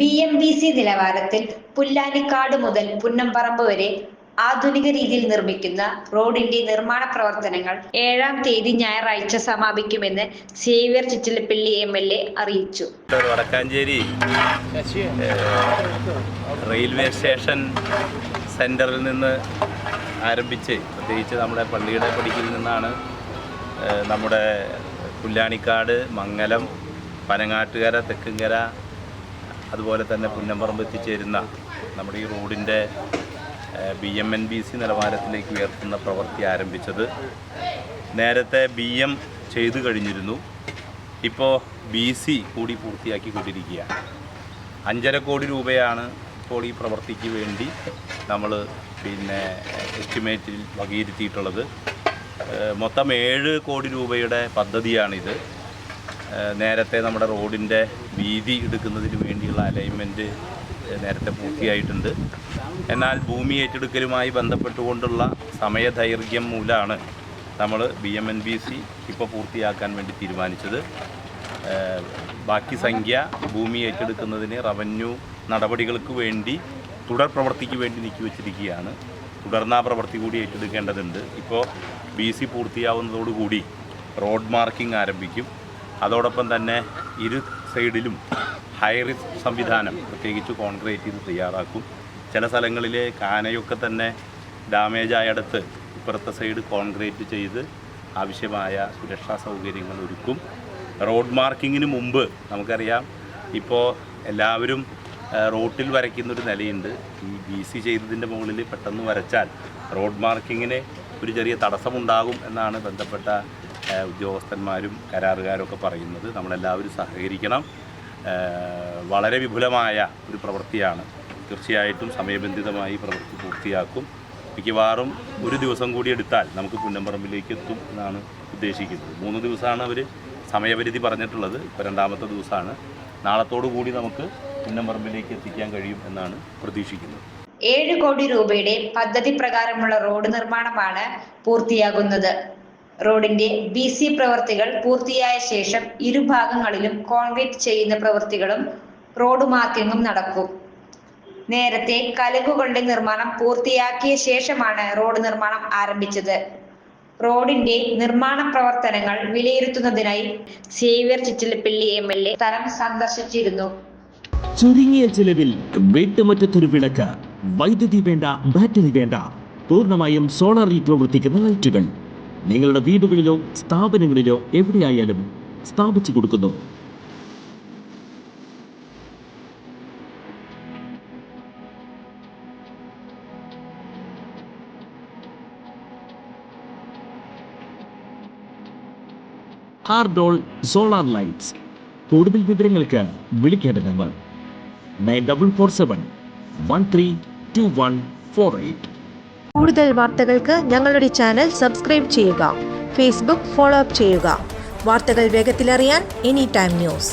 BMBC നിലവാരത്തിൽ പുല്ലാനിക്കാട് മുതൽ പുന്നംപറമ്പ് വരെ ആധുനിക രീതിയിൽ നിർമ്മിക്കുന്ന റോഡിന്റെ നിർമ്മാണ പ്രവർത്തനങ്ങൾ 7-ാം തീയതി ഞായറാഴ്ച സമാപിക്കുമെന്ന് സേവ്യർ ചിറ്റിലപ്പള്ളി MLA അറിയിച്ചു. വടക്കാഞ്ചേരി റെയിൽവേ സ്റ്റേഷൻ സെൻറ്ററിൽ നിന്ന് ആരംഭിച്ച് പ്രത്യേകിച്ച് നമ്മുടെ പള്ളിയുടെ പടിക്കിൽ നിന്നാണ് നമ്മുടെ പുല്ലാനിക്കാട്, മംഗലം, പനങ്ങാട്ടുകര, തെക്കുംകര, അതുപോലെ തന്നെ പുന്നംപറമ്പ് എത്തിച്ചേരുന്ന നമ്മുടെ ഈ റോഡിൻ്റെ BMNBC നിലവാരത്തിലേക്ക് ഉയർത്തുന്ന പ്രവൃത്തി ആരംഭിച്ചത്. നേരത്തെ BM ചെയ്തു കഴിഞ്ഞിരുന്നു. ഇപ്പോൾ BC കൂടി പൂർത്തിയാക്കിക്കൊണ്ടിരിക്കുകയാണ്. 5.5 കോടി രൂപയാണ് ഇപ്പോൾ ഈ പ്രവൃത്തിക്ക് വേണ്ടി നമ്മൾ എസ്റ്റിമേറ്റിൽ വകയിരുത്തിയിട്ടുള്ളത്. മൊത്തം 7 കോടി രൂപയുടെ പദ്ധതിയാണിത്. നേരത്തെ നമ്മുടെ റോഡിൻ്റെ വീതി എടുക്കുന്നതിന് വേണ്ടിയുള്ള അലൈൻമെൻറ്റ് നേരത്തെ പൂർത്തിയായിട്ടുണ്ട്. എന്നാൽ ഭൂമി ഏറ്റെടുക്കലുമായി ബന്ധപ്പെട്ടുകൊണ്ടുള്ള സമയദൈർഘ്യം മൂലമാണ് നമ്മൾ BMNBC ഇപ്പോൾ പൂർത്തിയാക്കാൻ വേണ്ടി തീരുമാനിച്ചത്. ബാക്കി സംഖ്യ ഭൂമി ഏറ്റെടുക്കുന്നതിന് റവന്യൂ നടപടികൾക്ക് വേണ്ടി തുടർ പ്രവൃത്തിക്ക് വേണ്ടി നീക്കിവെച്ചിരിക്കുകയാണ്. തുടർന്ന് ആ പ്രവൃത്തി കൂടി ഏറ്റെടുക്കേണ്ടതുണ്ട്. ഇപ്പോൾ BC പൂർത്തിയാവുന്നതോടുകൂടി റോഡ് മാർക്കിംഗ് ആരംഭിക്കും. അതോടൊപ്പം തന്നെ ഇരു സൈഡിലും ഹൈ റിസ്ക് സംവിധാനം പ്രത്യേകിച്ച് കോൺക്രീറ്റ് ചെയ്ത് തയ്യാറാക്കും. ചില സ്ഥലങ്ങളിൽ കാനയൊക്കെ തന്നെ ഡാമേജ് ആയടുത്ത് ഇപ്പുറത്തെ സൈഡ് കോൺക്രീറ്റ് ചെയ്ത് ആവശ്യമായ സുരക്ഷാ സൗകര്യങ്ങൾ ഒരുക്കും. റോഡ് മാർക്കിങ്ങിന് മുമ്പ് നമുക്കറിയാം, ഇപ്പോൾ എല്ലാവരും റോട്ടിൽ വരയ്ക്കുന്നൊരു നിലയുണ്ട്. ഈ BC ചെയ്തതിൻ്റെ മുകളിൽ പെട്ടെന്ന് വരച്ചാൽ റോഡ് മാർക്കിങ്ങിന് ഒരു ചെറിയ തടസ്സമുണ്ടാകും എന്നാണ് ബന്ധപ്പെട്ട ഉദ്യോഗസ്ഥന്മാരും കരാറുകാരും ഒക്കെ പറയുന്നത്. നമ്മളെല്ലാവരും സഹകരിക്കണം. വളരെ വിപുലമായ ഒരു പ്രവൃത്തിയാണ്. തീർച്ചയായിട്ടും സമയബന്ധിതമായി പ്രവൃത്തി പൂർത്തിയാക്കും. മിക്കവാറും ഒരു ദിവസം കൂടി എടുത്താൽ നമുക്ക് പുന്നംപറമ്പിലേക്ക് എത്തും എന്നാണ് ഉദ്ദേശിക്കുന്നത്. 3 ദിവസമാണ് അവർ സമയപരിധി പറഞ്ഞിട്ടുള്ളത്. ഇപ്പോൾ 2ാമത്തെ ദിവസമാണ്. നാളത്തോടു കൂടി നമുക്ക് പുന്നംപറമ്പിലേക്ക് എത്തിക്കാൻ കഴിയും എന്നാണ് പ്രതീക്ഷിക്കുന്നത്. 7 കോടി രൂപയുടെ പദ്ധതി പ്രകാരമുള്ള റോഡ് നിർമ്മാണമാണ് പൂർത്തിയാകുന്നത്. റോഡിന്റെ BC പ്രവൃത്തികൾ പൂർത്തിയായ ശേഷം ഇരുഭാഗങ്ങളിലും കോൺക്രീറ്റ് ചെയ്യുന്ന പ്രവൃത്തികളും റോഡ് മാർക്കിങ്ങും നടക്കും. നേരത്തെ കലുങ്കുകളുടെ നിർമ്മാണം പൂർത്തിയാക്കിയ ശേഷമാണ് റോഡ് നിർമ്മാണം ആരംഭിച്ചത്. റോഡിന്റെ നിർമ്മാണ പ്രവർത്തനങ്ങൾ വിലയിരുത്തുന്നതിനായി സേവ്യർ ചിറ്റിലപ്പള്ളി MLA സ്ഥലം സന്ദർശിച്ചിരുന്നു. ചുരുങ്ങിയ ചിലവിൽ വീട്ടുമുറ്റത്തൊരു വിളക്ക്, വൈദ്യുതി വേണ്ട, ബാറ്ററി വേണ്ട, പൂർണ്ണമായും സോളാറിൽ പ്രവർത്തിക്കുന്ന ലൈറ്റുകൾ നിങ്ങളുടെ വീടുകളിലോ സ്ഥാപനങ്ങളിലോ എവിടെയായാലും സ്ഥാപിച്ചു കൊടുക്കുന്നു. ഹാർഡോൾ സോളാർ ലൈറ്റ്സ്. കൂടുതൽ വിവരങ്ങൾക്ക് വിളിക്കേണ്ട നമ്പർ 9447 132148. കൂടുതൽ വാർത്തകൾക്ക് ഞങ്ങളുടെ ചാനൽ സബ്സ്ക്രൈബ് ചെയ്യുക. ഫേസ്ബുക്ക് ഫോളോ അപ്പ് ചെയ്യുക. വാർത്തകൾ വേഗത്തിലറിയാൻ Anytime News.